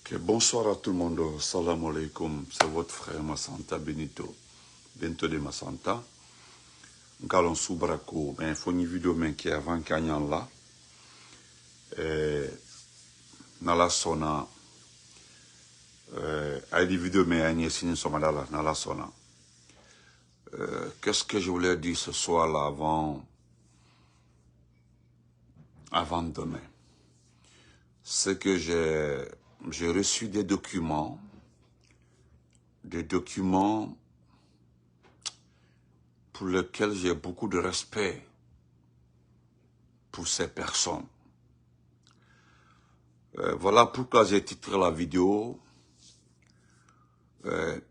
Ok, bonsoir à tout le monde. Salam alaikum. C'est votre frère Massanta Benito. Benito de Massanta. Nous allons soubrako. Mais il faut une vidéo qui est avant Kanyan là. Nala sona. Aïe des vidéos mais aïe signe somadala. Nala sona. Qu'est-ce que je voulais dire ce soir là avant demain? C'est que j'ai reçu des documents pour lesquels j'ai beaucoup de respect pour ces personnes. Voilà pourquoi j'ai titré la vidéo le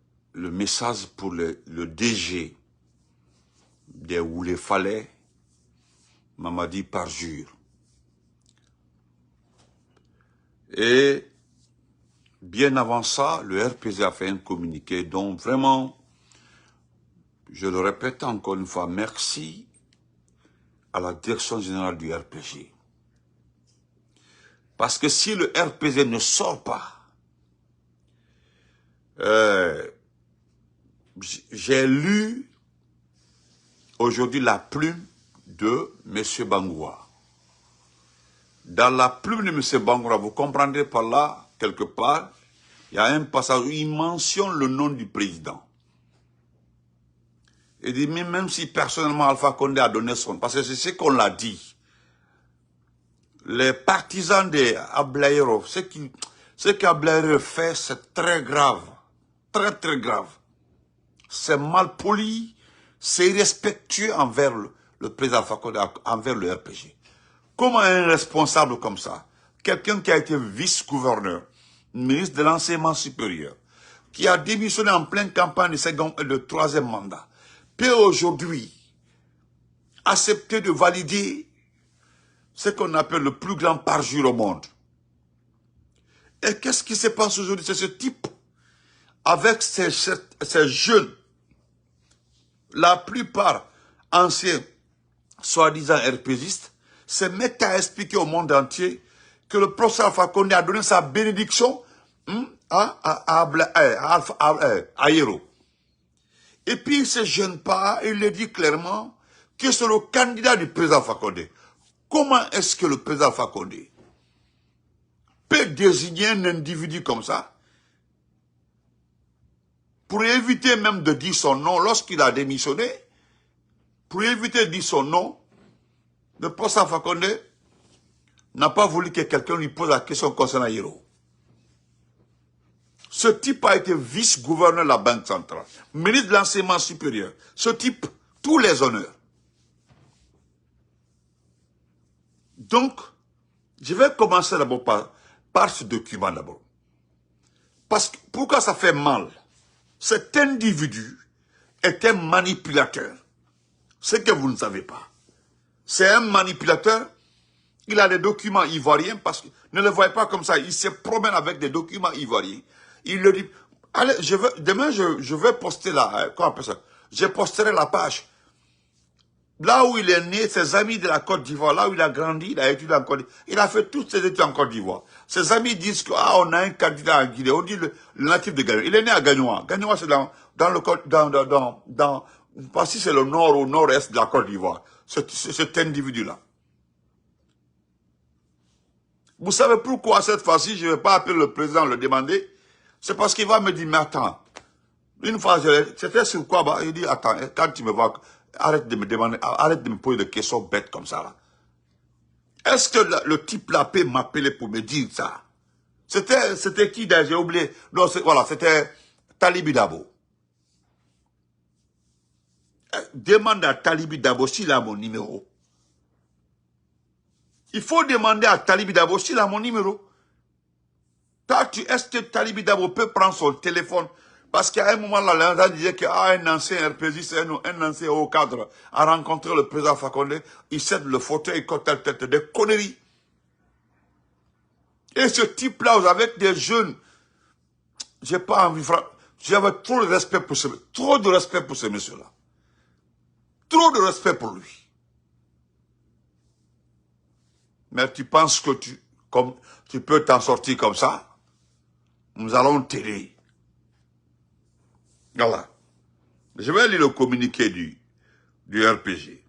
message pour le DG des Woulé Falais, Mamadi Parjure. Et bien avant ça, le RPG a fait un communiqué dont vraiment, je le répète encore une fois, merci à la direction générale du RPG. Parce que si le RPG ne sort pas, j'ai lu aujourd'hui la plume de M. Bangoua. Dans la plume de M. Bangoua, vous comprendrez par là, quelque part, il y a un passage où il mentionne le nom du président. Il dit, même si personnellement Alpha Condé a donné son... Parce que c'est ce qu'on l'a dit. Les partisans de Ablaïro, ce qu'Ablaïro fait, c'est très grave. Très, très grave. C'est mal poli, c'est irrespectueux envers le président Alpha Condé, envers le RPG. Comment un responsable comme ça, quelqu'un qui a été vice-gouverneur, ministre de l'enseignement supérieur, qui a démissionné en pleine campagne de troisième mandat, peut aujourd'hui accepter de valider ce qu'on appelle le plus grand parjure au monde. Et qu'est-ce qui se passe aujourd'hui? C'est ce type, avec ces jeunes, la plupart anciens, soi-disant RPGistes, se mettent à expliquer au monde entier que le professeur Alpha Condé a donné sa bénédiction à Ayero. Et puis il ne se gêne pas, il le dit clairement, que c'est le candidat du président Alpha Condé. Comment est-ce que le président Alpha Condé peut désigner un individu comme ça pour éviter même de dire son nom lorsqu'il a démissionné, pour éviter de dire son nom, le professeur Alpha Condé n'a pas voulu que quelqu'un lui pose la question concernant Ayero. Ce type a été vice-gouverneur de la Banque centrale, ministre de l'enseignement supérieur. Ce type, tous les honneurs. Donc, je vais commencer d'abord par ce document d'abord. Parce que, pourquoi ça fait mal? Cet individu est un manipulateur. Ce que vous ne savez pas. C'est un manipulateur. Il a des documents ivoiriens parce que, ne le voyez pas comme ça, il se promène avec des documents ivoiriens. Il le dit, allez, demain je vais poster là, comment on appelle ça? Je posterai la page. Là où il est né, ses amis de la Côte d'Ivoire, là où il a grandi, il a étudié en Côte d'Ivoire. Il a fait toutes ses études en Côte d'Ivoire. Ses amis disent qu'on a un candidat en Guinée. On dit le natif de Gagnoa. Il est né à Gagnoa. Gagnoa, c'est dans pas si c'est le nord ou nord-est de la Côte d'Ivoire. Cet individu-là. Vous savez pourquoi cette fois-ci, je ne vais pas appeler le président le demander? C'est parce qu'il va me dire, mais attends. Une fois, c'était sur quoi? Bah, il dit, attends, quand tu me vois, arrête de me demander, arrête de me poser des questions bêtes comme ça, là. Est-ce que le type là peut m'appeler pour me dire ça? C'était qui d'ailleurs? J'ai oublié. Non, voilà, c'était Talibi Dabo. Demande à Talibi Dabo s'il a mon numéro. Il faut demander à Talibi Dabo s'il a mon numéro. Est-ce que Talibi Dabo peut prendre son téléphone? Parce qu'à un moment là, l'un disait qu'un ancien RPJ, un ancien haut cadre, a rencontré le président Alpha Condé, il cède le fauteuil, il tête des conneries. Et ce type-là, avec des jeunes, j'ai pas envie, j'avais trop de respect pour ce monsieur-là. Trop de respect pour lui. Mais tu penses que tu peux t'en sortir comme ça? nous allons t'aider. Voilà. Je vais lire le communiqué du RPG.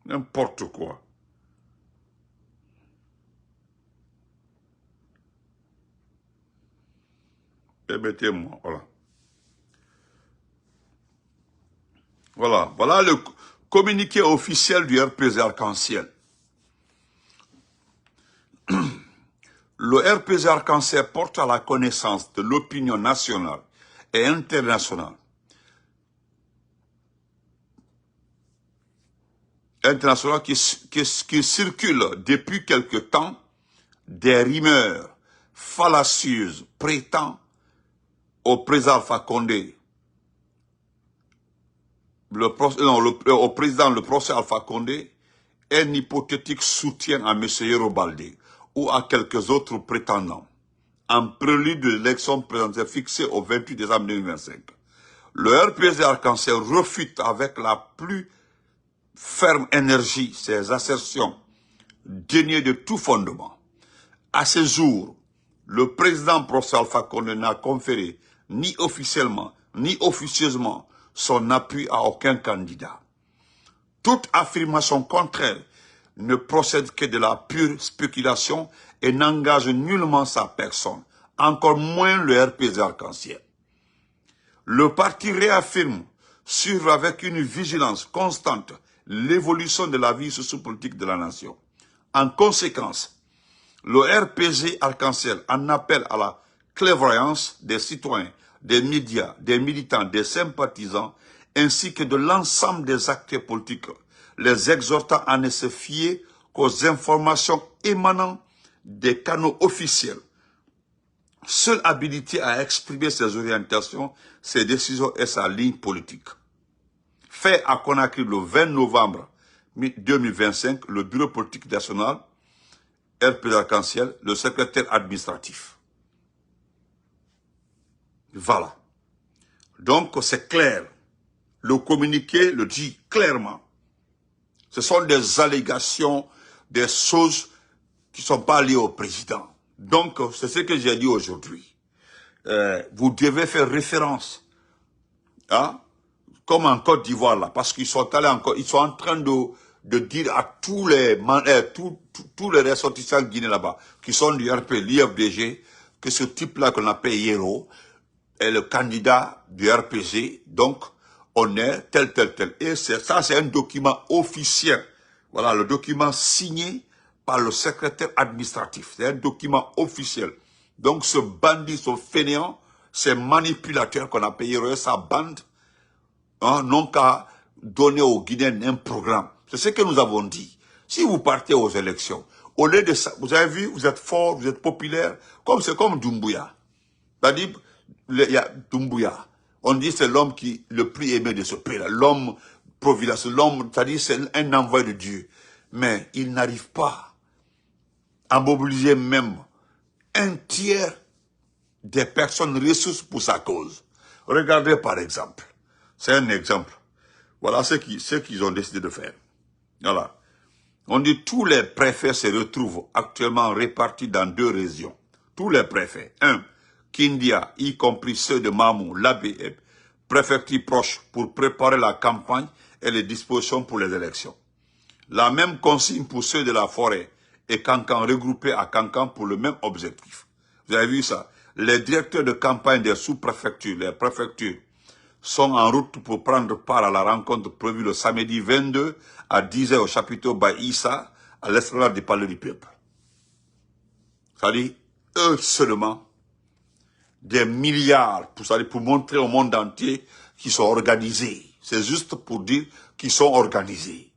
N'importe quoi. Permettez-moi, voilà. Voilà le communiqué officiel du RPG Arc-en-Ciel. Le RPG Arc-en-Ciel porte à la connaissance de l'opinion nationale et internationale qui circulent depuis quelque temps des rumeurs fallacieuses prêtant au président Alpha Condé, au président le procès Alpha Condé, un hypothétique soutien à M. Yero Baldé ou à quelques autres prétendants, en prélude de l'élection présidentielle fixée au 28 décembre 2025. Le RPG Arc-en-Ciel refute avec la plus ferme énergie ces assertions dénuées de tout fondement. À ce jour, le président procès Alpha Condé n'a conféré ni officiellement ni officieusement son appui à aucun candidat. Toute affirmation contraire ne procède que de la pure spéculation et n'engage nullement sa personne, encore moins le RPG Arc-en-Ciel. Le parti réaffirme, suivre avec une vigilance constante l'évolution de la vie sociopolitique de la nation. En conséquence, le RPG Arc-en-Ciel en appelle à la clairvoyance des citoyens, des médias, des militants, des sympathisants, ainsi que de l'ensemble des acteurs politiques, les exhortant à ne se fier qu'aux informations émanant des canaux officiels, seule habilité à exprimer ses orientations, ses décisions et sa ligne politique. Fait à Conakry le 20 novembre 2025, le bureau politique national, RPG Arc-en-Ciel, le secrétaire administratif. Voilà. Donc c'est clair. Le communiqué le dit clairement. Ce sont des allégations, des choses qui ne sont pas liées au président. Donc c'est ce que j'ai dit aujourd'hui. Vous devez faire référence, hein, comme en Côte d'Ivoire là, parce qu'ils sont allés encore, ils sont en train de dire à tous les ressortissants guinéens là-bas, qui sont du RP, l'IFDG, que ce type-là qu'on appelle Yero est le candidat du RPG, donc on est tel. Et ça, c'est un document officiel. Voilà, le document signé par le secrétaire administratif. C'est un document officiel. Donc ce bandit, ce fainéant, ces manipulateurs qu'on a payé sa bande, hein, n'ont qu'à donner aux Guinéens un programme. C'est ce que nous avons dit. Si vous partez aux élections, au lieu de ça, vous avez vu, vous êtes fort, vous êtes populaire, c'est comme Doumbouya. C'est-à-dire, il y a Doumbouya. On dit c'est l'homme qui le plus aimé de ce pays-là. L'homme providence, l'homme, c'est-à-dire c'est un envoyé de Dieu. Mais il n'arrive pas à mobiliser même un tiers des personnes ressources pour sa cause. Regardez par exemple. C'est un exemple. Voilà ce qu'ils ont décidé de faire. Voilà. On dit tous les préfets se retrouvent actuellement répartis dans 2 régions. Tous les préfets. 1. Kindia, y compris ceux de Mamou, Labé, préfecture proche pour préparer la campagne et les dispositions pour les élections. La même consigne pour ceux de la forêt et Kankan regroupés à Kankan pour le même objectif. Vous avez vu ça? Les directeurs de campagne des sous-préfectures, les préfectures, sont en route pour prendre part à la rencontre prévue le samedi 22 à 10h au chapiteau Baïssa, à l'esplanade du Palais du Peuple. C'est-à-dire, eux seulement, des milliards pour montrer au monde entier qu'ils sont organisés. C'est juste pour dire qu'ils sont organisés.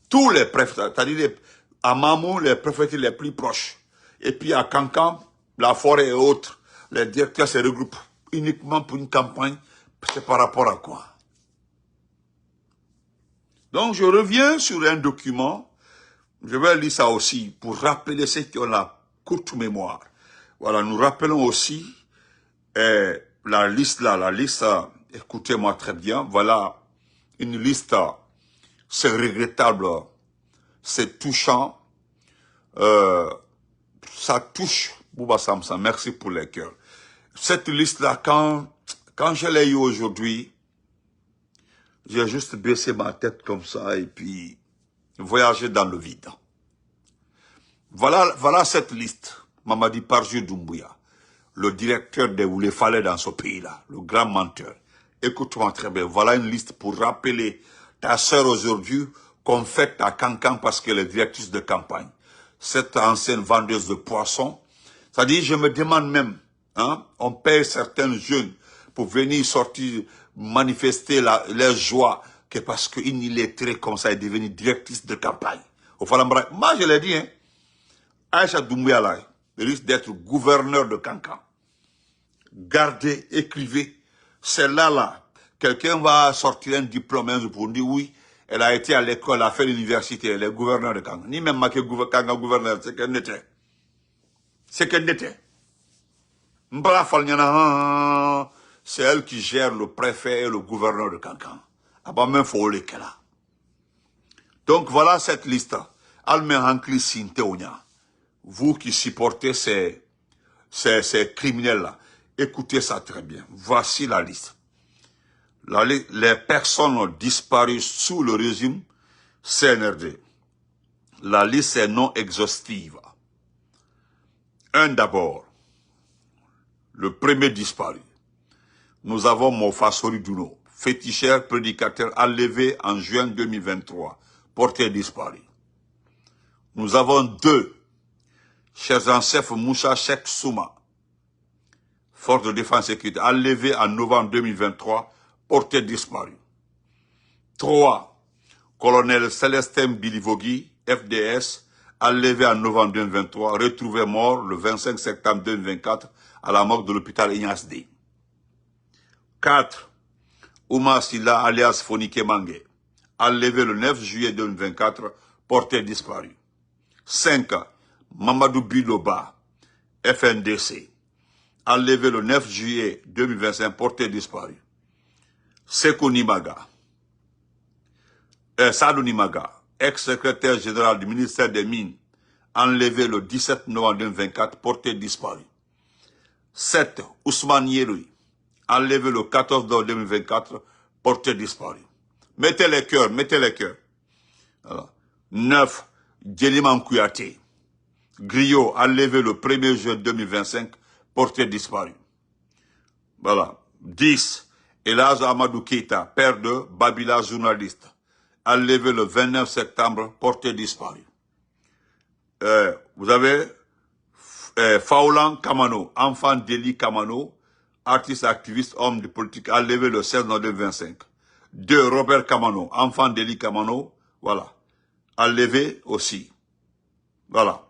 Tous les préfets, c'est-à-dire à Mamou, les préfectures les plus proches, et puis à Kankan, la forêt et autres, les directeurs se regroupent uniquement pour une campagne. C'est par rapport à quoi? Donc je reviens sur un document, je vais lire ça aussi pour rappeler ceux qui ont la courte mémoire. Voilà, nous rappelons aussi la liste là, écoutez-moi très bien, voilà une liste, c'est regrettable, c'est touchant. Ça touche Bouba Samson. Merci pour les cœurs. Cette liste-là, quand je l'ai eu aujourd'hui, j'ai juste baissé ma tête comme ça et puis voyagé dans le vide. Voilà cette liste. Mamadi Parjou Doumbouya, le directeur de où il fallait dans ce pays-là, le grand menteur. Écoute-moi très bien. Voilà une liste pour rappeler ta sœur aujourd'hui qu'on fête à Cancan parce qu'elle est directrice de campagne. Cette ancienne vendeuse de poissons. C'est-à-dire, je me demande même, hein, on paye certains jeunes pour venir sortir, manifester leur joie, que parce qu'une illettrée comme ça est devenue directrice de campagne. Au Falambra. Moi, je l'ai dit, hein, Aïcha Doumbouya là, risque d'être gouverneur de Cancan. Gardez, écrivez. Celle-là, quelqu'un va sortir un diplôme pour dire oui, elle a été à l'école, elle a fait l'université, elle est gouverneur de Cancan. Ni même marqué Cancan gouverneur, c'est qu'elle n'était. C'est qu'elle n'était. C'est elle qui gère le préfet et le gouverneur de Cancan. Même faut le là. Donc voilà cette liste. Almen Hankli Sinteonia. Vous qui supportez ces criminels-là, écoutez ça très bien. Voici la liste. Les personnes ont disparu sous le régime CNRD. La liste est non exhaustive. Un d'abord, le premier disparu. Nous avons Mofa Soriduno, féticheur, prédicateur, enlevé en juin 2023, porté disparu. Nous avons deux, chers ancêtres Moussa Cheikh Souma, force de défense et sécurité, enlevé en novembre 2023, porté disparu. 3. Colonel Célestin Bilivogui, FDS, enlevé en novembre 2023, retrouvé mort le 25 septembre 2024 à la morgue de l'hôpital Ignace D. 4. Oumar Silla alias Fonike Mange, enlevé le 9 juillet 2024, porté disparu. 5. Mamadou Biloba, FNDC, enlevé le 9 juillet 2025, porté disparu. Seko Nimaga, Sadou Nimaga, ex-secrétaire général du ministère des Mines, enlevé le 17 novembre 2024, porté disparu. 7. Ousmane Yeroui, enlevé le 14 novembre 2024, porté disparu. Mettez les cœurs, mettez les cœurs. Voilà. 9. Djeliman Kouyaté, Griot, enlevé le 1er juin 2025, porté disparu. Voilà. 10. Elaz Amadou Keita, père de Babila, journaliste, enlevé le 29 septembre, porté disparu. Vous avez Faulan Kamano, enfant d'Eli Kamano, artiste, activiste, homme de politique, enlevé le 16 novembre 2025. 2. Robert Kamano, enfant d'Eli Kamano, voilà, enlevé aussi. Voilà.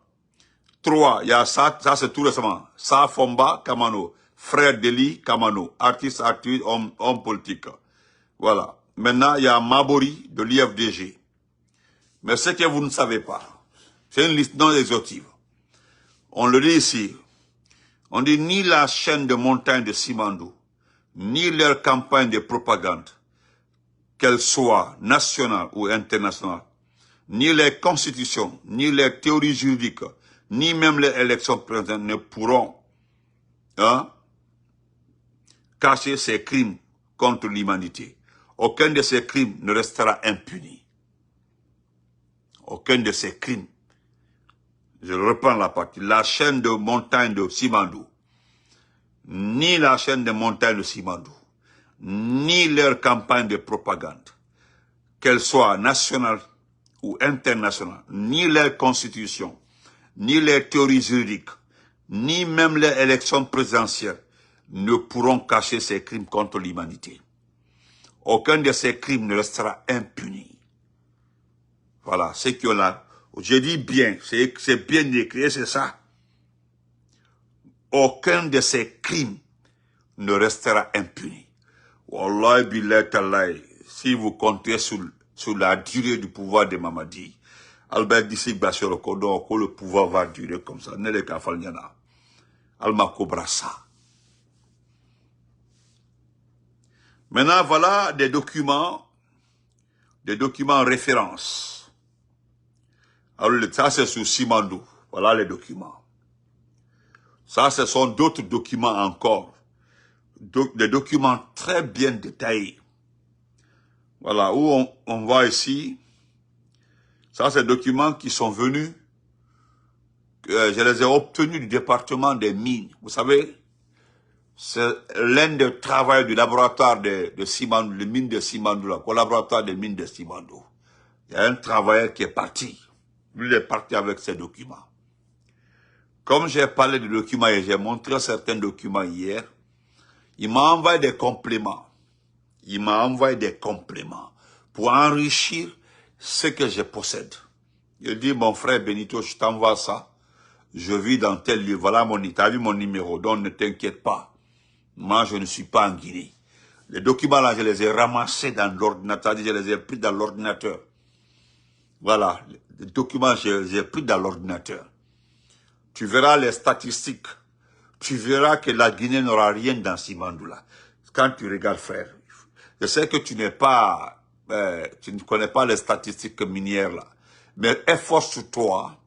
3. Il y a ça c'est tout récemment. Sa Fomba Kamano, frère d'Eli Kamano, artiste, activiste, homme politique. Voilà. Maintenant, il y a Mabori de l'IFDG. Mais ce que vous ne savez pas, c'est une liste non exhaustive. On le dit ici. On dit ni la chaîne de montagne de Simandou, ni leur campagne de propagande, qu'elle soit nationale ou internationale, ni les constitutions, ni les théories juridiques, ni même les élections présidentielles ne pourront cacher ces crimes contre l'humanité. Aucun de ces crimes ne restera impuni. Aucun de ces crimes. Je reprends la partie. La chaîne de montagne de Simandou, ni la chaîne de montagne de Simandou, ni leur campagne de propagande, qu'elle soit nationale ou internationale, ni leur constitution, ni les théories juridiques, ni même les élections présidentielles ne pourront cacher ces crimes contre l'humanité. Aucun de ces crimes ne restera impuni. Voilà, ce qu'on a. Je dis bien, c'est bien écrit, c'est ça. Aucun de ces crimes ne restera impuni. Wallahi billahi tallahi, si vous comptez sur la durée du pouvoir de Mamadi, Albert d'ici sur le cordon, que le pouvoir va durer comme ça. Ne le kafalnyana. Alma cobra ça. Maintenant, voilà des documents références. Alors, ça, c'est sur Simandou. Voilà les documents. Ça, ce sont d'autres documents encore. Des documents très bien détaillés. Voilà, où on voit ici. Ça, c'est des documents qui sont venus. Je les ai obtenus du département des mines. Vous savez, c'est l'un des travailleurs du laboratoire de Simandou, les mines de Simandou, le laboratoire des mines de Simandou. Il y a un travailleur qui est parti. Lui, il est parti avec ses documents. Comme j'ai parlé de documents et j'ai montré certains documents hier, il m'a envoyé des compléments. Il m'a envoyé des compléments pour enrichir ce que je possède. Il dit, mon frère Benito, je t'envoie ça. Je vis dans tel lieu. Voilà t'as vu mon numéro, donc ne t'inquiète pas. Moi, je ne suis pas en Guinée. Les documents là, je les ai ramassés dans l'ordinateur, je les ai pris dans l'ordinateur. Voilà, les documents, je les ai pris dans l'ordinateur. Tu verras les statistiques. Tu verras que la Guinée n'aura rien dans Simandoula. Quand tu regardes, frère, je sais que tu n'es pas, tu ne connais pas les statistiques minières là, mais efforce-toi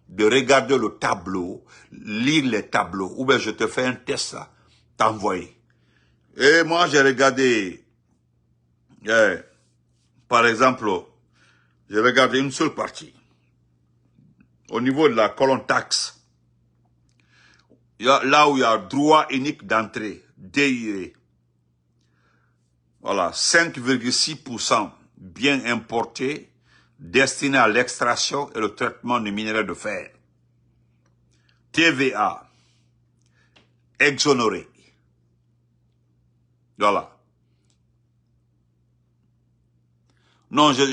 de regarder le tableau, lire les tableaux, ou bien je te fais un test là, t'envoyer. Et moi, j'ai regardé, par exemple, j'ai regardé une seule partie. Au niveau de la colonne taxe, là où il y a droit unique d'entrée, DIE, voilà, 5,6% biens importés destinés à l'extraction et le traitement des minerais de fer. TVA, exonéré. Voilà. Non, je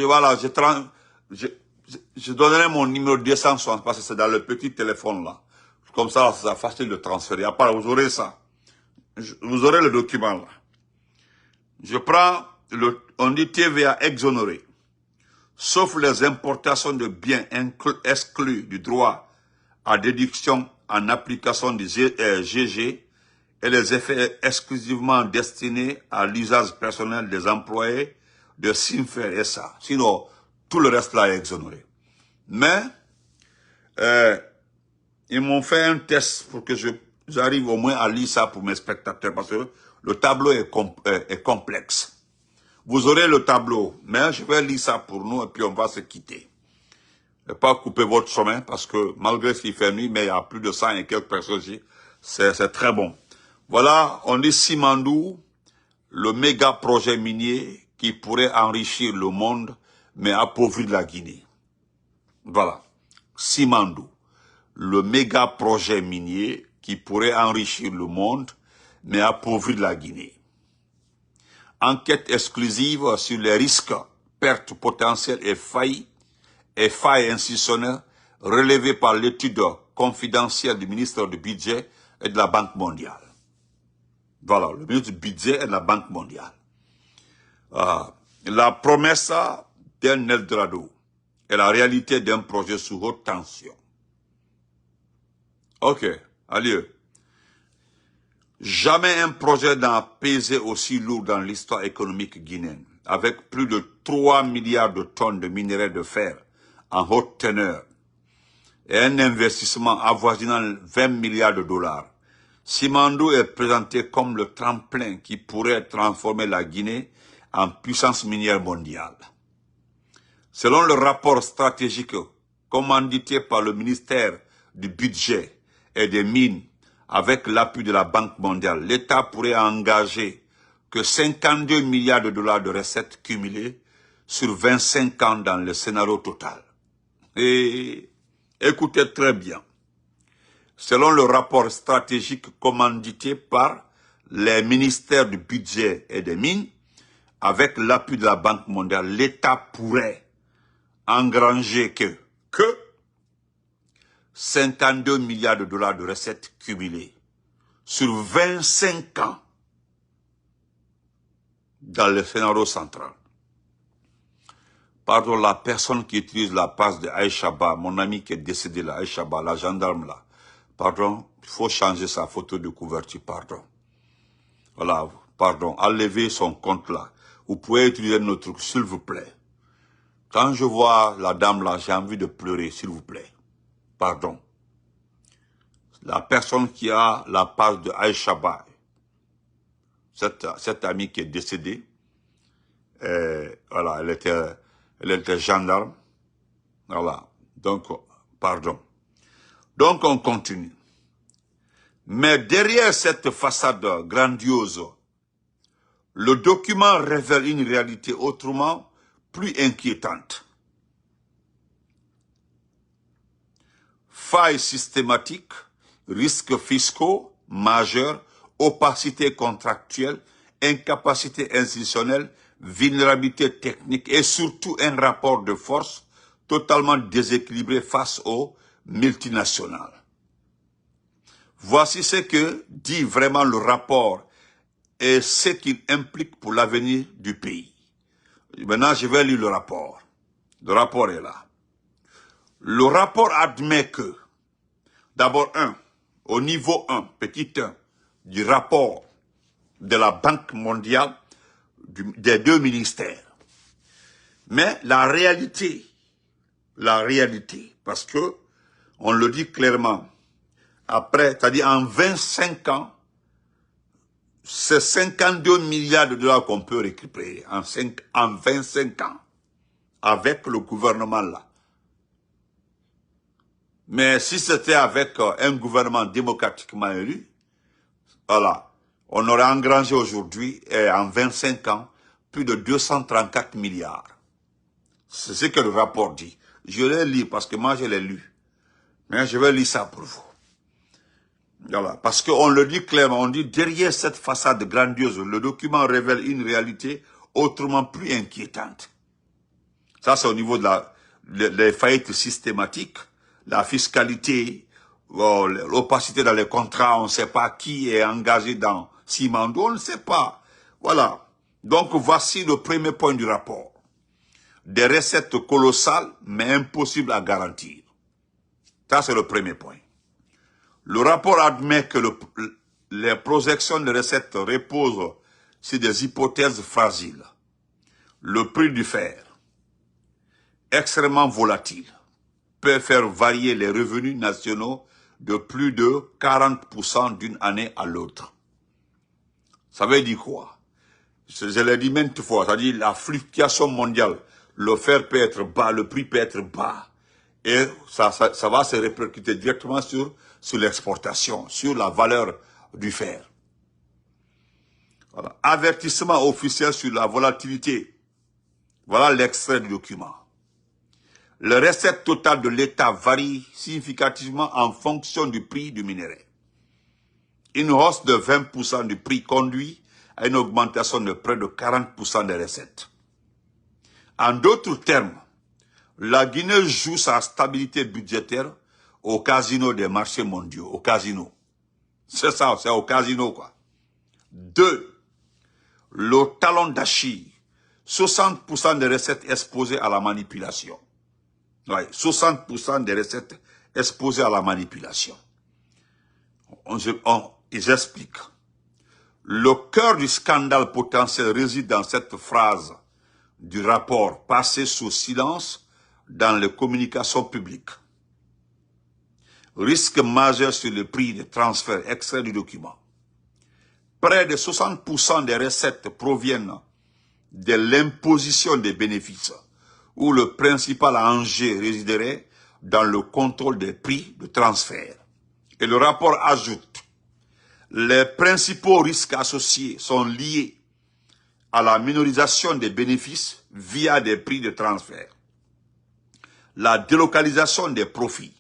donnerai mon numéro 260 parce que c'est dans le petit téléphone là. Comme ça, c'est facile de transférer. À part, vous aurez ça. Vous aurez le document là. Je prends on dit TVA exonéré. Sauf les importations de biens exclus du droit à déduction en application du GG et les effets exclusivement destinés à l'usage personnel des employés de Simfer SA. Sinon, tout le reste là est exonéré. Mais, ils m'ont fait un test pour que j'arrive au moins à lire ça pour mes spectateurs parce que le tableau est complexe. Vous aurez le tableau, mais je vais lire ça pour nous et puis on va se quitter. Ne pas couper votre chemin parce que malgré ce qu'il fait nuit, mais il y a plus de 100 et quelques personnes ici, c'est très bon. Voilà, on dit Simandou, le méga projet minier qui pourrait enrichir le monde, mais appauvrir la Guinée. Voilà, Simandou, le méga projet minier qui pourrait enrichir le monde, mais appauvrir la Guinée. Enquête exclusive sur les risques, pertes potentielles et failles institutionnelles relevées par l'étude confidentielle du ministre du Budget et de la Banque mondiale. Voilà, le ministre du Budget et de la Banque mondiale. La promesse d'un Eldorado et la réalité d'un projet sous haute tension. Ok, allez. Jamais un projet n'a pesé aussi lourd dans l'histoire économique guinéenne, avec plus de 3 milliards de tonnes de minerais de fer en haute teneur et un investissement avoisinant 20 milliards de dollars. Simandou est présenté comme le tremplin qui pourrait transformer la Guinée en puissance minière mondiale. Selon le rapport stratégique commandité par le ministère du Budget et des Mines, avec l'appui de la Banque mondiale, l'État pourrait engager que 52 milliards de dollars de recettes cumulées sur 25 ans dans le scénario total. Et écoutez très bien. Selon le rapport stratégique commandité par les ministères du Budget et des Mines, avec l'appui de la Banque mondiale, l'État pourrait engranger que 52 milliards de dollars de recettes cumulées sur 25 ans dans le scénario central. Pardon, la personne qui utilise la page de Aïchaba, mon ami qui est décédé là, Aïchaba, la gendarme là, pardon, il faut changer sa photo de couverture, pardon. Voilà, pardon, enlevez son compte là. Vous pouvez utiliser notre truc, s'il vous plaît. Quand je vois la dame là, j'ai envie de pleurer, s'il vous plaît. Pardon. La personne qui a la page de Aïcha Baye, cette amie qui est décédée, voilà, elle était gendarme. Voilà. Donc, pardon. Donc, on continue. Mais derrière cette façade grandiose, le document révèle une réalité autrement plus inquiétante. Failles systématiques, risques fiscaux majeurs, opacité contractuelle, incapacité institutionnelle, vulnérabilité technique et surtout un rapport de force totalement déséquilibré face aux multinationales. Voici ce que dit vraiment le rapport et ce qu'il implique pour l'avenir du pays. Maintenant, je vais lire le rapport. Le rapport est là. Le rapport admet que, d'abord, au niveau 1, petit 1, du rapport de la Banque mondiale, des deux ministères. Mais la réalité, parce que, on le dit clairement, après, c'est-à-dire en 25 ans, c'est 52 milliards de dollars qu'on peut récupérer en 25 ans avec le gouvernement là. Mais si c'était avec un gouvernement démocratiquement élu, voilà, on aurait engrangé aujourd'hui, en 25 ans, plus de 234 milliards. C'est ce que le rapport dit. Je l'ai lu parce que moi je l'ai lu. Mais je vais lire ça pour vous. Voilà, parce qu'on le dit clairement, on dit derrière cette façade grandiose, le document révèle une réalité autrement plus inquiétante. Ça, c'est au niveau de les faillites systématiques, la fiscalité, l'opacité dans les contrats, on ne sait pas qui est engagé dans Simandou, on ne sait pas. Voilà. Donc, voici le premier point du rapport. Des recettes colossales, mais impossibles à garantir. Ça, c'est le premier point. Le rapport admet que les projections de recettes reposent sur des hypothèses fragiles. Le prix du fer, extrêmement volatile, peut faire varier les revenus nationaux de plus de 40% d'une année à l'autre. Ça veut dire quoi? Je l'ai dit maintes fois, c'est-à-dire la fluctuation mondiale. Le fer peut être bas, le prix peut être bas. Et ça va se répercuter directement sur l'exportation, sur la valeur du fer. Voilà. Avertissement officiel sur la volatilité. Voilà l'extrait du document. Les recettes totales de l'État varient significativement en fonction du prix du minerai. Une hausse de 20% du prix conduit à une augmentation de près de 40% des recettes. En d'autres termes, la Guinée joue sa stabilité budgétaire au casino des marchés mondiaux, au casino. C'est ça, c'est au casino, quoi. 2. Le talon d'Achille, 60% des recettes exposées à la manipulation. Ouais, 60% des recettes exposées à la manipulation. Ils expliquent. Le cœur du scandale potentiel réside dans cette phrase du rapport passé sous silence dans les communications publiques. Risque majeur sur le prix des transferts, extrait du document. Près de 60% des recettes proviennent de l'imposition des bénéfices, où le principal enjeu résiderait dans le contrôle des prix de transfert. Et le rapport ajoute, les principaux risques associés sont liés à la minorisation des bénéfices via des prix de transfert, la délocalisation des profits,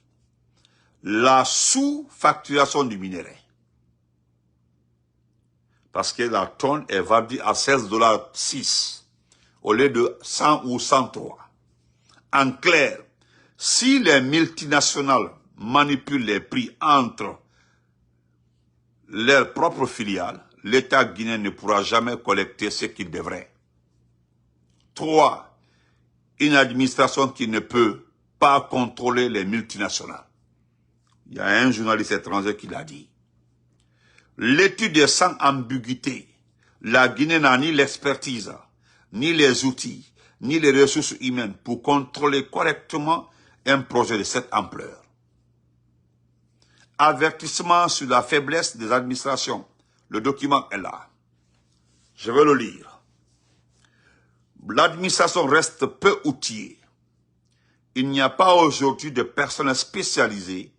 la sous-facturation du minerai. Parce que la tonne est vendue à 16,06 $ au lieu de 100 ou 103. En clair, si les multinationales manipulent les prix entre leurs propres filiales, l'État guinéen ne pourra jamais collecter ce qu'il devrait. 3. Une administration qui ne peut pas contrôler les multinationales. Il y a un journaliste étranger qui l'a dit. L'étude est sans ambiguïté. La Guinée n'a ni l'expertise, ni les outils, ni les ressources humaines pour contrôler correctement un projet de cette ampleur. Avertissement sur la faiblesse des administrations. Le document est là. Je vais le lire. L'administration reste peu outillée. Il n'y a pas aujourd'hui de personnel spécialisé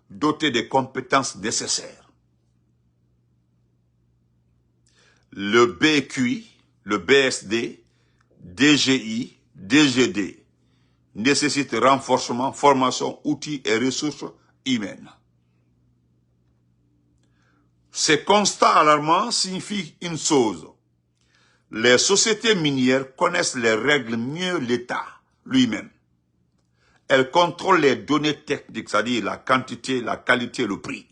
doté des compétences nécessaires. Le BQI, le BSD, DGI, DGD nécessitent renforcement, formation, outils et ressources humaines. Ces constats alarmants signifient une chose. Les sociétés minières connaissent les règles mieux l'État lui-même. Elles contrôlent les données techniques, c'est-à-dire la quantité, la qualité, le prix.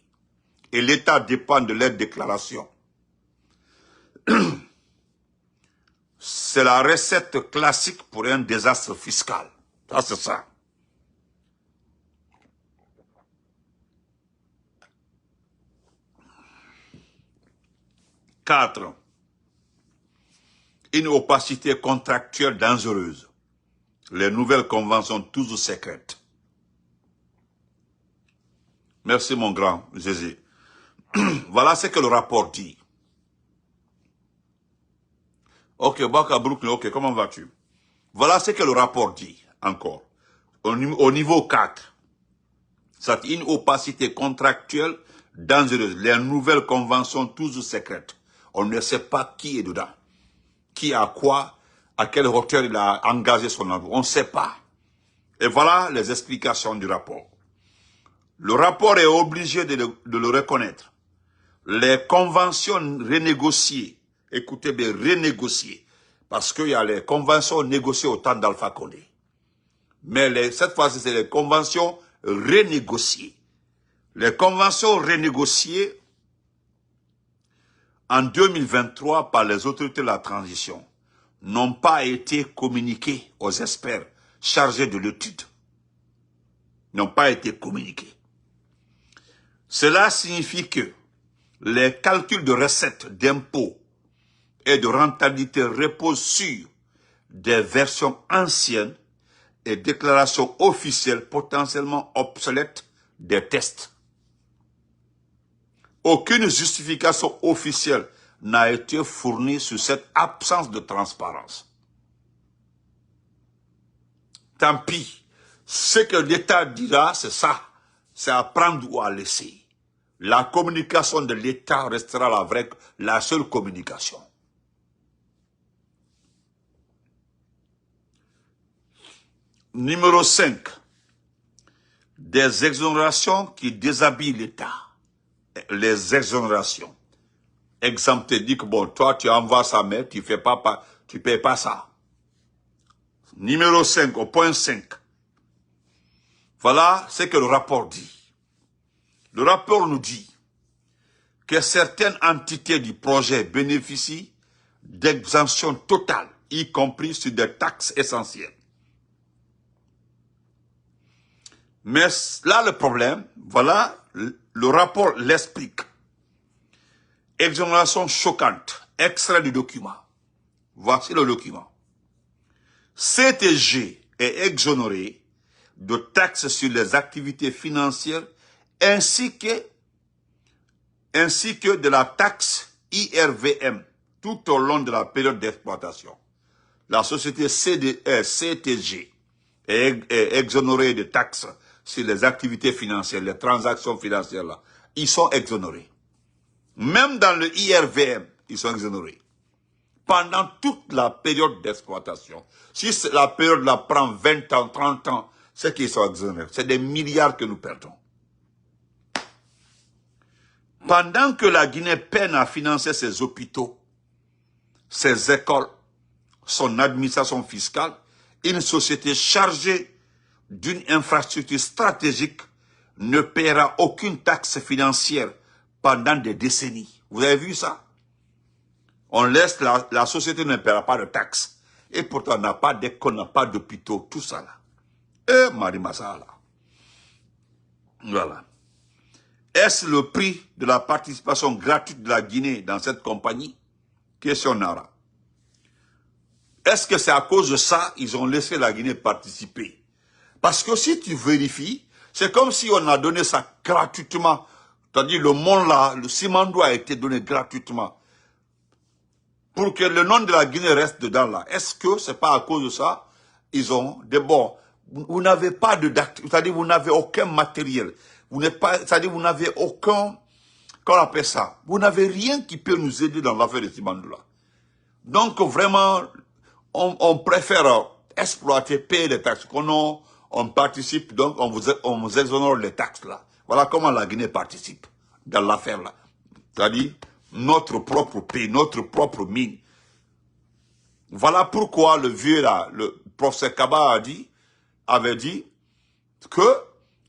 Et l'État dépend de leurs déclarations. C'est la recette classique pour un désastre fiscal. Ça, c'est ça. Quatre. Une opacité contractuelle dangereuse. Les nouvelles conventions toujours secrètes. Merci mon grand Zézé. Voilà ce que le rapport dit. Ok, Baka Brooklyn, ok, comment vas-tu? Voilà ce que le rapport dit, encore. Au niveau 4, c'est une opacité contractuelle dangereuse. Les nouvelles conventions toujours secrètes. On ne sait pas qui est dedans. Qui a quoi, à quelle hauteur il a engagé son emploi. On ne sait pas. Et voilà les explications du rapport. Le rapport est obligé de le reconnaître. Les conventions renégociées, écoutez bien, renégociées, parce qu'il y a les conventions négociées au temps d'Alpha Condé. Mais cette fois-ci, c'est les conventions renégociées. Les conventions renégociées en 2023 par les autorités de la transition n'ont pas été communiquées aux experts chargés de l'étude. N'ont pas été communiquées. Cela signifie que les calculs de recettes, d'impôts et de rentabilité reposent sur des versions anciennes et déclarations officielles potentiellement obsolètes des tests. Aucune justification officielle n'a été fournie sur cette absence de transparence. Tant pis, ce que l'État dira, c'est ça. C'est à prendre ou à laisser. La communication de l'État restera la seule communication. Numéro 5. Des exonérations qui déshabillent l'État. Les exonérations. Exemple, te dit que bon, toi, tu envoies ça, mais tu payes pas ça. Numéro 5, au point 5. Voilà ce que le rapport dit. Le rapport nous dit que certaines entités du projet bénéficient d'exemptions totales, y compris sur des taxes essentielles. Mais là, le problème, voilà, le rapport l'explique. Exonération choquante, extrait du document. Voici le document. CTG est exonéré de taxes sur les activités financières ainsi que de la taxe IRVM tout au long de la période d'exploitation. La société CTG est exonérée de taxes sur les activités financières, les transactions financières là. Ils sont exonérés. Même dans le IRVM, ils sont exonérés. Pendant toute la période d'exploitation. Si la période là prend 20 ans, 30 ans, c'est qu'ils sont exonérés. C'est des milliards que nous perdons. Pendant que la Guinée peine à financer ses hôpitaux, ses écoles, son administration fiscale, une société chargée d'une infrastructure stratégique ne paiera aucune taxe financière pendant des décennies. Vous avez vu ça? On laisse la société ne paiera pas de taxes. Et pourtant, on n'a pas d'école, on n'a pas d'hôpitaux, tout ça là. Et Marimassa là. Voilà. Est-ce le prix de la participation gratuite de la Guinée dans cette compagnie? Question Nara. Est-ce que c'est à cause de ça qu'ils ont laissé la Guinée participer? Parce que si tu vérifies, c'est comme si on a donné ça gratuitement. C'est-à-dire le monde là, le Simandou a été donné gratuitement. Pour que le nom de la Guinée reste dedans là. Est-ce que c'est pas à cause de ça? Ils ont des bons. Vous n'avez pas de date, c'est-à-dire vous n'avez aucun matériel. Vous n'êtes pas, c'est-à-dire vous n'avez aucun, qu'on appelle ça. Vous n'avez rien qui peut nous aider dans l'affaire de Simandou là. Donc vraiment, on préfère exploiter, payer les taxes. Quand on participe, donc on vous exonère les taxes là. Voilà comment la Guinée participe dans l'affaire là. C'est-à-dire notre propre pays, notre propre mine. Voilà pourquoi le vieux là, le professeur Kaba avait dit que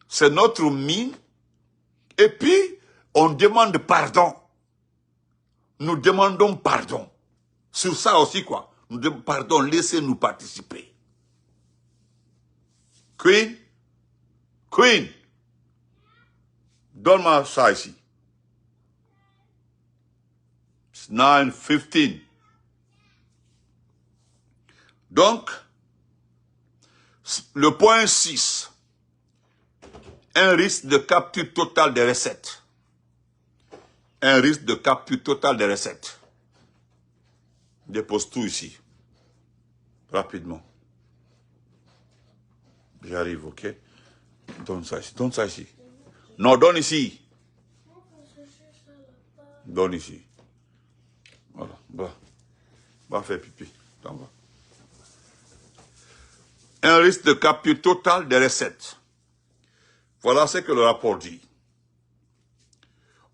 c'est notre mine et puis on demande pardon. Nous demandons pardon. Sur ça aussi quoi. Nous demandons pardon, laissez-nous participer. Queen, donne-moi ça ici. 9:15. Donc, le point 6, un risque de capture totale des recettes. Un risque de capture totale des recettes. Dépose tout ici. Rapidement. J'arrive, ok? Donne ça ici. Donne ça ici. Non, donne ici. Donne ici. Voilà. Va faire pipi. T'en vas. Un risque de capture totale des recettes. Voilà ce que le rapport dit.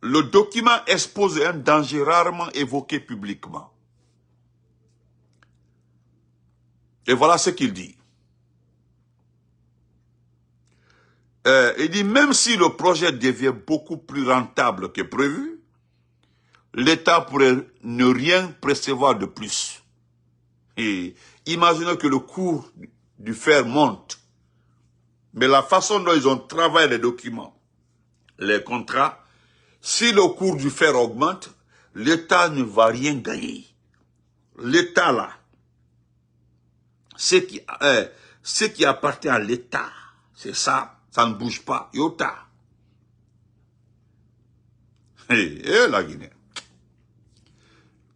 Le document expose un danger rarement évoqué publiquement. Et voilà ce qu'il dit. Il dit, même si le projet devient beaucoup plus rentable que prévu, l'État pourrait ne rien percevoir de plus. Et imaginez que le cours du fer monte. Mais la façon dont ils ont travaillé les documents, les contrats, si le cours du fer augmente, l'État ne va rien gagner. L'État là, ce qui appartient à l'État, c'est ça, ça ne bouge pas. Iota. La Guinée.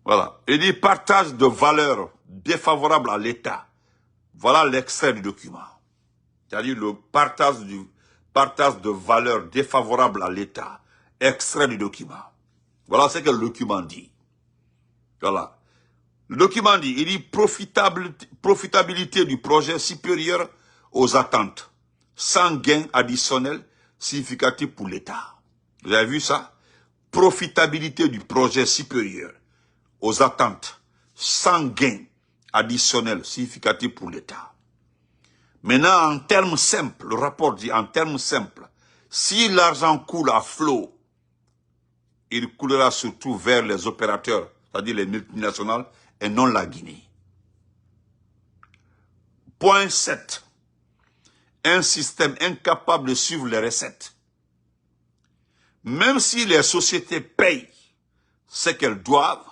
Voilà. Il dit partage de valeurs défavorables à l'État. Voilà l'extrait du document. C'est-à-dire le partage de valeurs défavorables à l'État. Extrait du document. Voilà ce que le document dit. Voilà. Le document dit, il dit profitabilité du projet supérieure aux attentes, sans gain additionnel significatif pour l'État. Vous avez vu ça? Profitabilité du projet supérieur aux attentes, sans gain additionnel significatif pour l'État. Maintenant, en termes simples, le rapport dit en termes simples, si l'argent coule à flot, il coulera surtout vers les opérateurs, c'est-à-dire les multinationales, et non la Guinée. Point 7. Un système incapable de suivre les recettes. Même si les sociétés payent ce qu'elles doivent,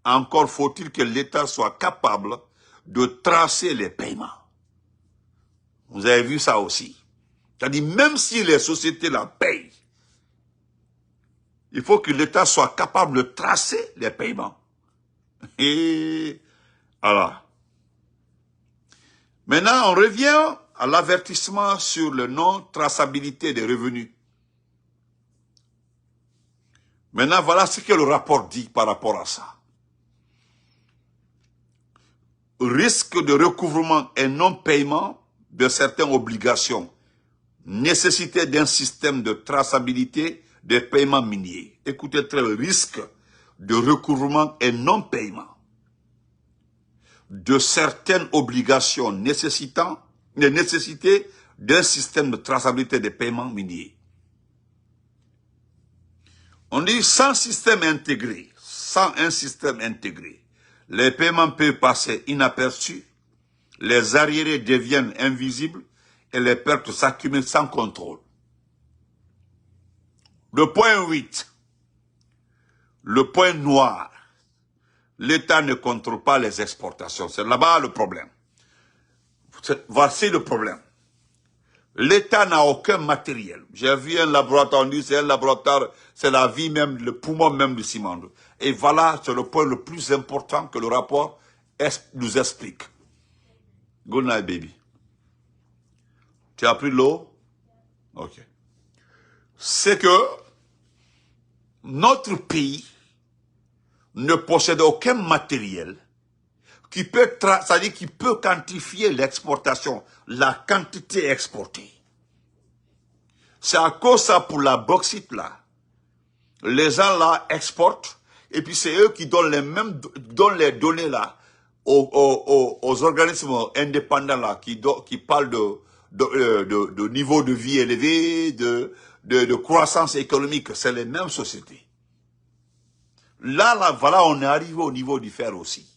encore faut-il que l'État soit capable de tracer les paiements. Vous avez vu ça aussi. C'est-à-dire, même si les sociétés la payent, il faut que l'État soit capable de tracer les paiements. Et alors, maintenant, on revient à l'avertissement sur le non-traçabilité des revenus. Maintenant, voilà ce que le rapport dit par rapport à ça. Risque de recouvrement et non-paiement de certaines obligations. Nécessité d'un système de traçabilité des paiements miniers. Écoutez très le risque de recouvrement et non-paiement de certaines obligations nécessité d'un système de traçabilité des paiements miniers. On dit sans un système intégré, les paiements peuvent passer inaperçus, les arriérés deviennent invisibles et les pertes s'accumulent sans contrôle. Le point 8, le point noir, l'État ne contrôle pas les exportations. C'est là-bas le problème. Voici le problème. L'État n'a aucun matériel. J'ai vu un laboratoire, on dit c'est un laboratoire, c'est la vie même, le poumon même du Simandou. Et voilà, c'est le point le plus important que le rapport nous explique. Good night, baby. Tu as pris l'eau? Ok. C'est que notre pays ne possède aucun matériel qui peut, c'est-à-dire qui peut quantifier l'exportation, la quantité exportée. C'est à cause ça pour la bauxite là. Les gens là exportent et puis c'est eux qui donnent donnent les données là aux organismes indépendants là qui parlent de niveau de vie élevé, de croissance économique. C'est les mêmes sociétés. Là, voilà, on est arrivé au niveau du fer aussi.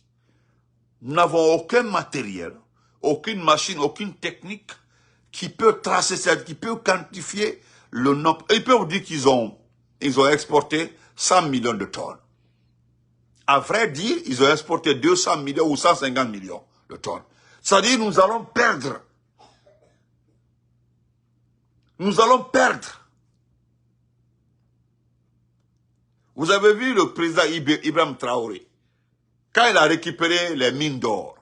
Nous n'avons aucun matériel, aucune machine, aucune technique qui peut tracer ça, qui peut quantifier le nombre. Ils peuvent dire qu'ils ont exporté 100 millions de tonnes. À vrai dire, ils ont exporté 200 millions ou 150 millions de tonnes. C'est-à-dire, nous allons perdre. Nous allons perdre. Vous avez vu le président Ibrahim Traoré, quand il a récupéré les mines d'or,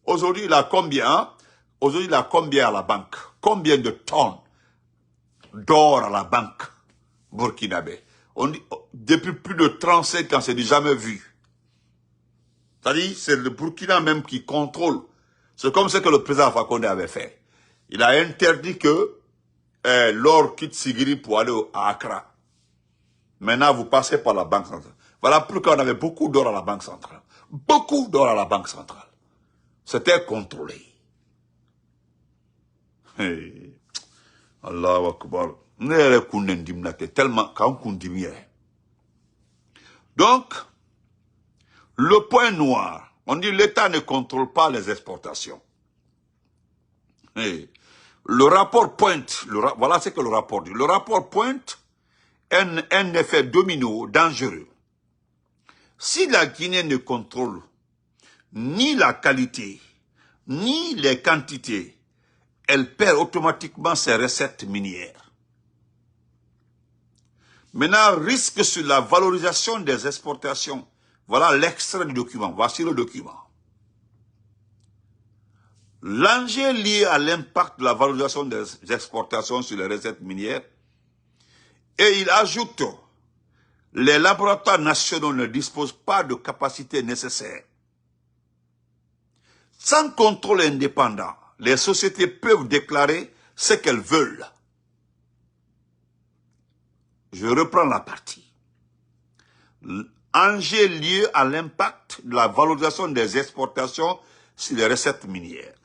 aujourd'hui il a combien? Hein? Aujourd'hui il a combien à la banque? Combien de tonnes d'or à la banque burkinabé? On dit, depuis plus de 35 ans, c'est du jamais vu. C'est-à-dire, c'est le Burkina même qui contrôle. C'est comme ce que le président Alpha Condé avait fait. Il a interdit que l'or quitte Sigiri pour aller à Accra. Maintenant, vous passez par la Banque centrale. Voilà pourquoi on avait beaucoup d'or à la Banque centrale. Beaucoup d'or à la Banque centrale. C'était contrôlé. Hey. Allahu Akbar. Tellement donc, le point noir, on dit l'État ne contrôle pas les exportations. Hey. Le rapport pointe, voilà ce que le rapport dit. Le rapport pointe un effet domino dangereux. Si la Guinée ne contrôle ni la qualité, ni les quantités, elle perd automatiquement ses recettes minières. Maintenant, risque sur la valorisation des exportations. Voilà l'extrait du document. Voici le document. L'enjeu lié à l'impact de la valorisation des exportations sur les recettes minières. Et il ajoute, les laboratoires nationaux ne disposent pas de capacités nécessaires. Sans contrôle indépendant, les sociétés peuvent déclarer ce qu'elles veulent. Je reprends la partie. Enjeu lié à l'impact de la valorisation des exportations sur les recettes minières.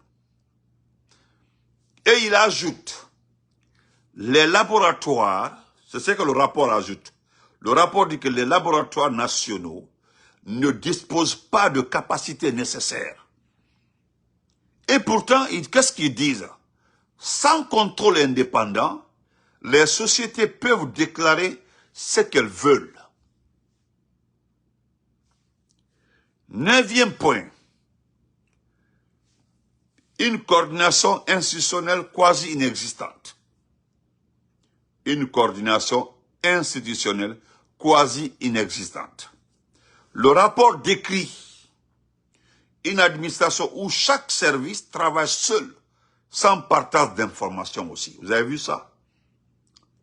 Et il ajoute, les laboratoires, c'est ce que le rapport ajoute. Le rapport dit que les laboratoires nationaux ne disposent pas de capacités nécessaires. Et pourtant, qu'est-ce qu'ils disent? Sans contrôle indépendant, les sociétés peuvent déclarer ce qu'elles veulent. 9e point. Une coordination institutionnelle quasi inexistante. Une coordination institutionnelle quasi inexistante. Le rapport décrit une administration où chaque service travaille seul, sans partage d'informations aussi. Vous avez vu ça?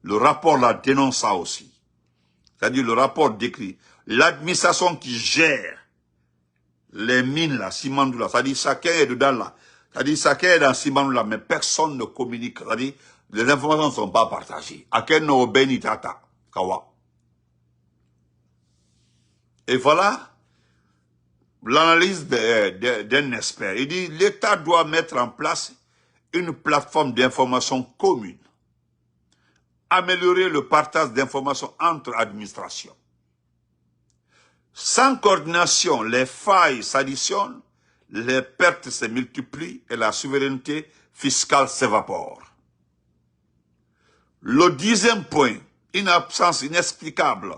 Le rapport là dénonce ça aussi. C'est-à-dire le rapport décrit l'administration qui gère les mines là, Simandou là, c'est-à-dire chacun est dedans là. C'est-à-dire chacun est dans Simandou là, mais personne ne communique. C'est-à-dire les informations ne sont pas partagées. Aken no beni tata, kawa. Et voilà l'analyse d'un expert. Il dit l'État doit mettre en place une plateforme d'information commune. Améliorer le partage d'informations entre administrations. Sans coordination, les failles s'additionnent, les pertes se multiplient et la souveraineté fiscale s'évapore. Le 10e point, une absence inexplicable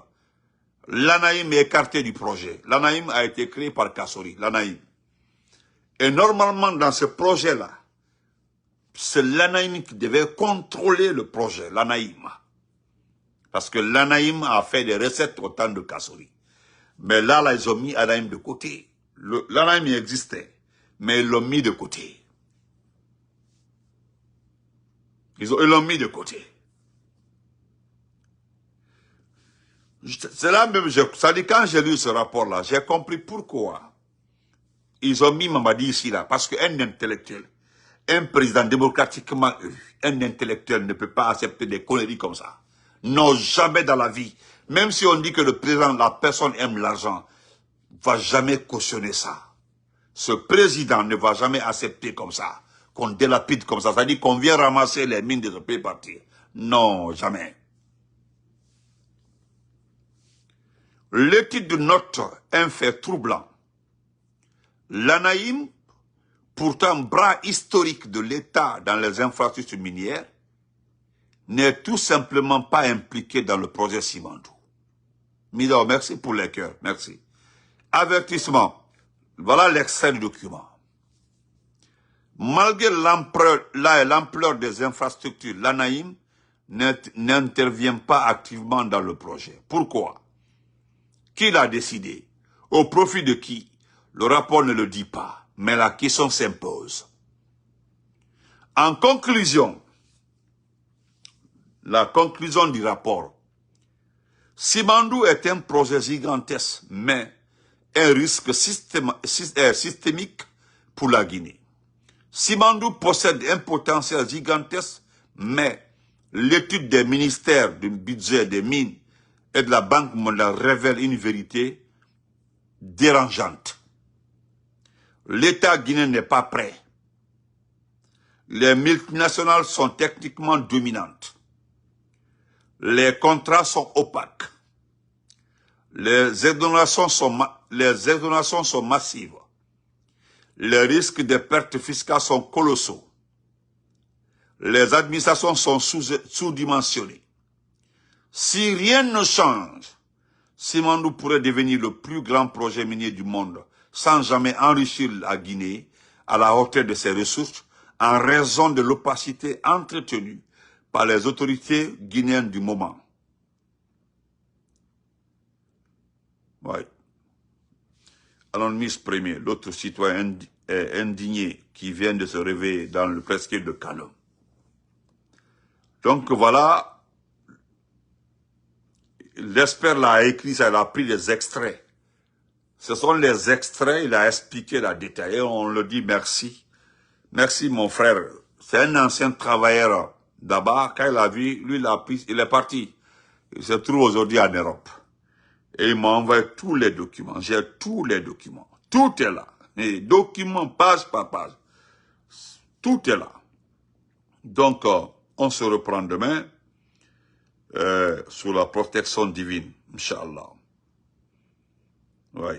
L'Anaïm est écarté du projet. L'Anaïm a été créé par Kassori, l'Anaïm. Et normalement, dans ce projet-là, c'est l'Anaïm qui devait contrôler le projet, l'Anaïm. Parce que l'Anaïm a fait des recettes au temps de Kassori. Mais là, ils ont mis l'Anaïm de côté. L'Anaïm existait, mais ils l'ont mis de côté. Ils l'ont mis de côté. C'est là même, ça dit quand j'ai lu ce rapport-là, j'ai compris pourquoi ils ont mis Mamadi ici là. Parce qu'un intellectuel, un président démocratiquement élu, un intellectuel ne peut pas accepter des conneries comme ça. Non, jamais dans la vie. Même si on dit que le président, la personne aime l'argent, va jamais cautionner ça. Ce président ne va jamais accepter comme ça, qu'on délapide comme ça. C'est-à-dire qu'on vient ramasser les mines de ce pays partir. Non, jamais. L'étude note un fait troublant. L'Anaïm, pourtant bras historique de l'État dans les infrastructures minières, n'est tout simplement pas impliqué dans le projet Simandou. Mido, merci pour les cœurs, merci. Avertissement, voilà l'extrait du document. Malgré l'ampleur des infrastructures, l'Anaïm n'intervient pas activement dans le projet. Pourquoi? Qui l'a décidé? Au profit de qui? Le rapport ne le dit pas, mais la question s'impose. En conclusion, la conclusion du rapport, Simandou est un projet gigantesque, mais un risque systémique pour la Guinée. Simandou possède un potentiel gigantesque, mais l'étude des ministères du budget des mines et de la Banque mondiale révèle une vérité dérangeante. L'État guinéen n'est pas prêt. Les multinationales sont techniquement dominantes. Les contrats sont opaques. Les exonérations sont massives. Les risques de pertes fiscales sont colossaux. Les administrations sont sous-dimensionnées. Si rien ne change, Simandou pourrait devenir le plus grand projet minier du monde sans jamais enrichir la Guinée à la hauteur de ses ressources en raison de l'opacité entretenue par les autorités guinéennes du moment. Ouais. Anonymous Premier, l'autre citoyen indigné qui vient de se réveiller dans le presqu'île de Kano. Donc voilà, l'expert l'a écrit, ça, il a pris des extraits. Ce sont les extraits, il a expliqué, il a détaillé, on le dit merci. Merci mon frère. C'est un ancien travailleur d'abord, quand il a vu, lui il est parti. Il se trouve aujourd'hui en Europe. Et il m'a envoyé tous les documents. J'ai tous les documents. Tout est là. Et documents, page par page. Tout est là. Donc, on se reprend demain sous la protection divine, Inch'Allah. Oui.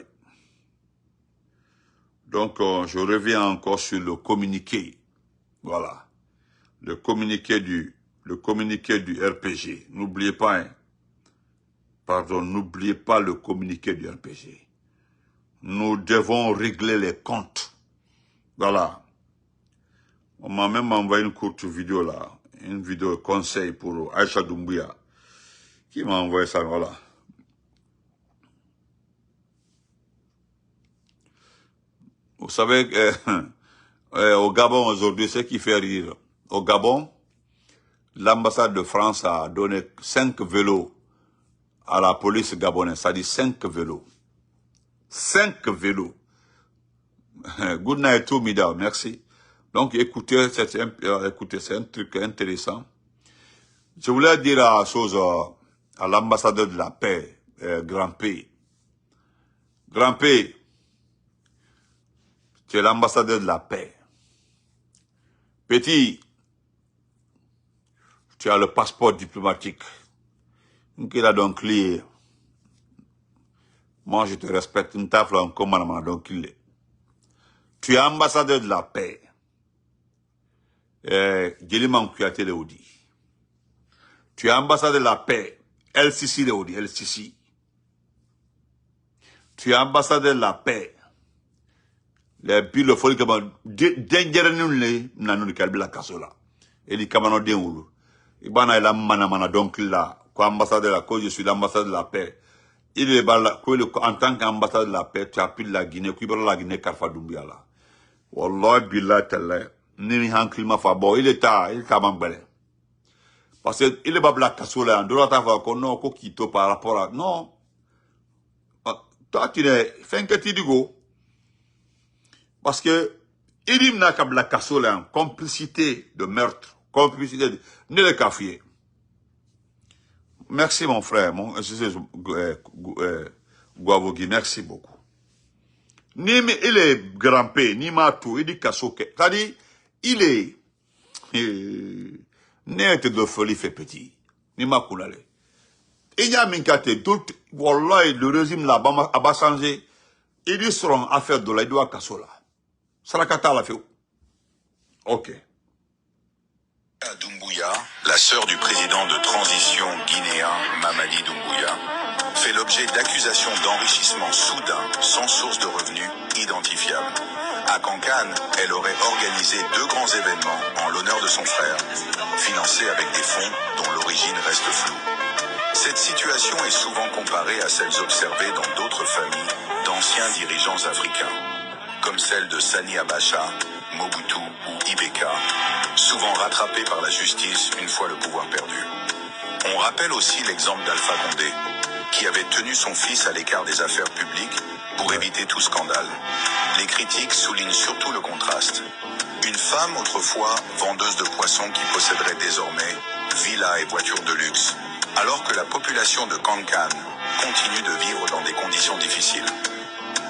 Donc, je reviens encore sur le communiqué. Voilà. Le communiqué du RPG. N'oubliez pas, hein. Pardon, n'oubliez pas le communiqué du RPG. Nous devons régler les comptes. Voilà. On m'a même envoyé une courte vidéo là. Une vidéo conseil pour Aïcha Doumbouya. Qui m'a envoyé ça, voilà. Vous savez, au Gabon aujourd'hui, ce qui fait rire. Au Gabon, l'ambassade de France a donné 5 vélos à la police gabonaise. Ça dit 5 vélos. 5 vélos. Good night to Mida, merci. Donc écoutez, c'est un truc intéressant. Je voulais dire à l'ambassadeur de la paix, Grand P. Grand P, tu es l'ambassadeur de la paix. Petit, tu as le passeport diplomatique. Qu'il a donc lié. Moi, je te respecte. Une tafle en commandement, donc il est. Tu es ambassadeur de la paix. Djeliman Kouyaté Leodi. Tu es ambassadeur de la paix. El Sisi Leodi, El Sisi. Tu es ambassadeur de la paix. Les piles de folie comme Dengerenule, Nanou Kalbila Kasola. Et les Kamano Denulu. Ibana la mana donc là, quoi ambassadeur de la cause, je suis l'ambassadeur de la paix. Il est là, en tant qu'ambassadeur de la paix, tu appuies la Guinée, tu appuies la Guinée, Karfa Doumbia là. Wallah, billah, tel Nini Hanklima Fabo, il est Kamambele. Parce que il est pas la Kasola, en droit à voir qu'on a Kokito par rapport à. Non. Toi, tu n'es. Fais un petit digo. Parce que, il n'a qu'à la Kasola, complicité de meurtre, complicité de. Ne le café. Merci, mon frère, Guavogi, merci beaucoup. Ni il est grand-père, ni matou, il dit Kassoke. C'est-à-dire, il est. Net de folie fait petit. Ni ma koulale. Il y a minkate doute, wallah, le régime là-bas a changé. Ils seront affaire de la doua Kassola. Sarakata la fait. Ok. Doumbouya, la sœur du président de transition guinéen Mamadi Doumbouya, fait l'objet d'accusations d'enrichissement soudain sans source de revenus identifiable. À Kankan, elle aurait organisé 2 grands événements en l'honneur de son frère, financés avec des fonds dont l'origine reste floue. Cette situation est souvent comparée à celles observées dans d'autres familles d'anciens dirigeants africains, comme celle de Sani Abacha, Mobutu ou Ibeka, souvent rattrapés par la justice une fois le pouvoir perdu. On rappelle aussi l'exemple d'Alpha Condé, qui avait tenu son fils à l'écart des affaires publiques pour éviter tout scandale. Les critiques soulignent surtout le contraste. Une femme autrefois vendeuse de poissons qui posséderait désormais villas et voitures de luxe, alors que la population de Kankan continue de vivre dans des conditions difficiles.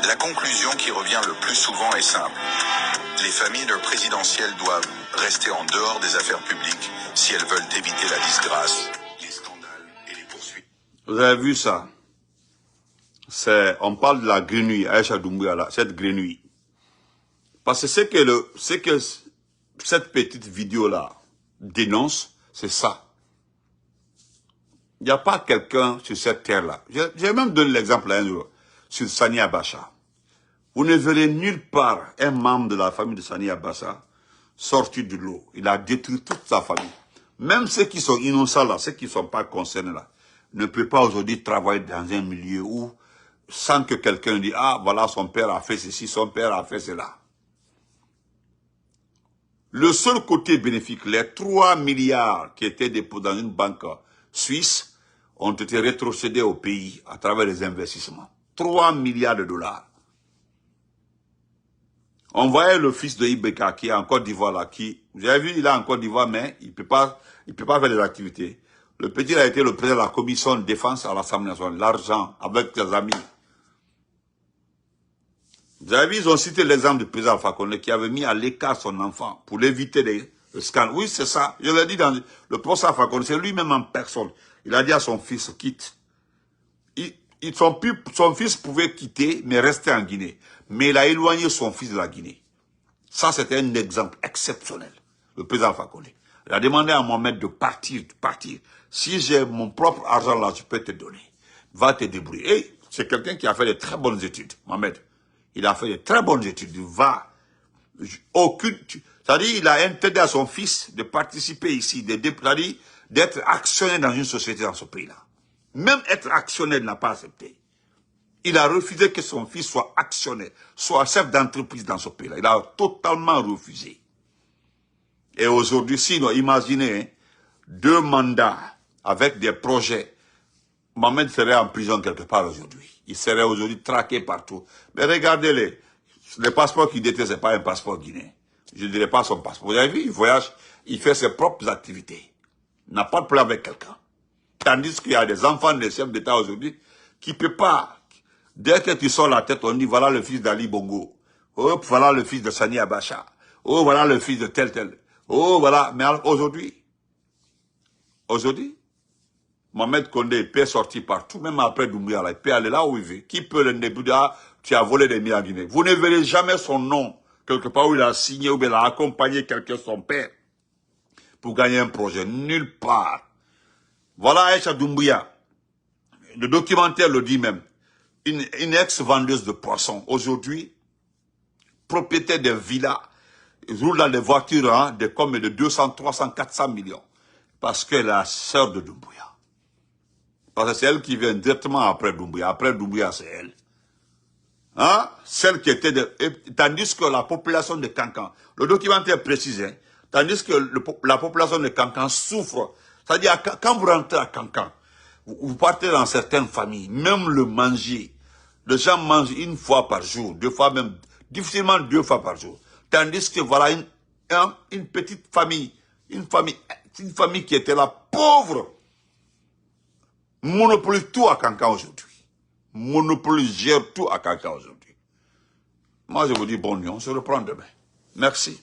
La conclusion qui revient le plus souvent est simple. Les familles de présidentielles doivent rester en dehors des affaires publiques si elles veulent éviter la disgrâce, les scandales et les poursuites. Vous avez vu ça? On parle de la grenouille, Aïcha Doumbouya là, cette grenouille. Parce que c'est que cette petite vidéo là dénonce, c'est ça. Il n'y a pas quelqu'un sur cette terre là. J'ai même donné l'exemple un jour sur Sani Abacha. Vous ne verrez nulle part un membre de la famille de Sani Abacha sorti de l'eau. Il a détruit toute sa famille. Même ceux qui sont innocents là, ceux qui ne sont pas concernés là, ne peuvent pas aujourd'hui travailler dans un milieu où, sans que quelqu'un dise, ah voilà, son père a fait ceci, son père a fait cela. Le seul côté bénéfique, les 3 milliards qui étaient déposés dans une banque suisse ont été rétrocédés au pays à travers les investissements. 3 milliards de dollars. On voyait le fils de Ibeka qui est en Côte d'Ivoire là, vous avez vu, il est en Côte d'Ivoire, mais il peut pas faire des activités. Le petit a été le président de la commission de défense à l'Assemblée nationale, l'argent, avec ses amis. Vous avez vu, ils ont cité l'exemple du président Alpha Condé qui avait mis à l'écart son enfant pour éviter les scandales. Oui, c'est ça. Je l'ai dit dans le procès Alpha Condé, c'est lui-même en personne. Il a dit à son fils, quitte. Son fils pouvait quitter, mais rester en Guinée. Mais il a éloigné son fils de la Guinée. Ça, c'était un exemple exceptionnel. Le président Alpha Condé. Il a demandé à Mohamed de partir. Si j'ai mon propre argent là, je peux te donner. Va te débrouiller. Et c'est quelqu'un qui a fait de très bonnes études, Mohamed. Il a fait de très bonnes études. C'est-à-dire, il a interdit à son fils de participer ici, c'est-à-dire d'être actionnaire dans une société dans ce pays-là. Même être actionnaire, il n'a pas accepté. Il a refusé que son fils soit actionnaire, soit chef d'entreprise dans ce pays-là. Il a totalement refusé. Et aujourd'hui, sinon, imaginez, hein, 2 mandats avec des projets. Mohamed serait en prison quelque part aujourd'hui. Il serait aujourd'hui traqué partout. Mais regardez-les. Le passeport qu'il détient, ce n'est pas un passeport guinéen. Je ne dirais pas son passeport. Vous avez vu, il voyage, il fait ses propres activités. Il n'a pas de problème avec quelqu'un. Tandis qu'il y a des enfants des chefs d'État aujourd'hui qui ne peuvent pas. Dès que tu sors la tête, on dit voilà le fils d'Ali Bongo. Oh, voilà le fils de Sani Abacha. Oh, voilà le fils de tel. Oh, voilà. Mais aujourd'hui, Mohamed Condé peut sortir partout, même après Doumbouya, il peut aller là où il veut. Qui peut le débouder? Tu as volé des milliards en Guinée. Vous ne verrez jamais son nom, quelque part où il a signé ou bien il a accompagné quelqu'un, son père, pour gagner un projet. Nulle part. Voilà Aïcha Doumbouya. Le documentaire le dit même. une ex-vendeuse de poissons, aujourd'hui, propriétaire de villas, roule dans des voitures hein, de comme de 200, 300, 400 millions. Parce qu'elle est la sœur de Doumbouya. Parce que c'est elle qui vient directement après Doumbouya. Après Doumbouya, c'est elle. Hein? Celle qui était de... Tandis que la population de Kankan, le documentaire précise, hein, tandis que la population de Kankan souffre. C'est-à-dire, quand vous rentrez à Kankan, vous partez dans certaines familles, même le manger, les gens mangent une fois par jour, deux fois même, difficilement 2 fois par jour. Tandis que voilà une petite famille, une famille qui était là, pauvre, monopolise tout à Kankan aujourd'hui. Monopolise, gère tout à Kankan aujourd'hui. Moi, je vous dis bonne nuit, on se reprend demain. Merci.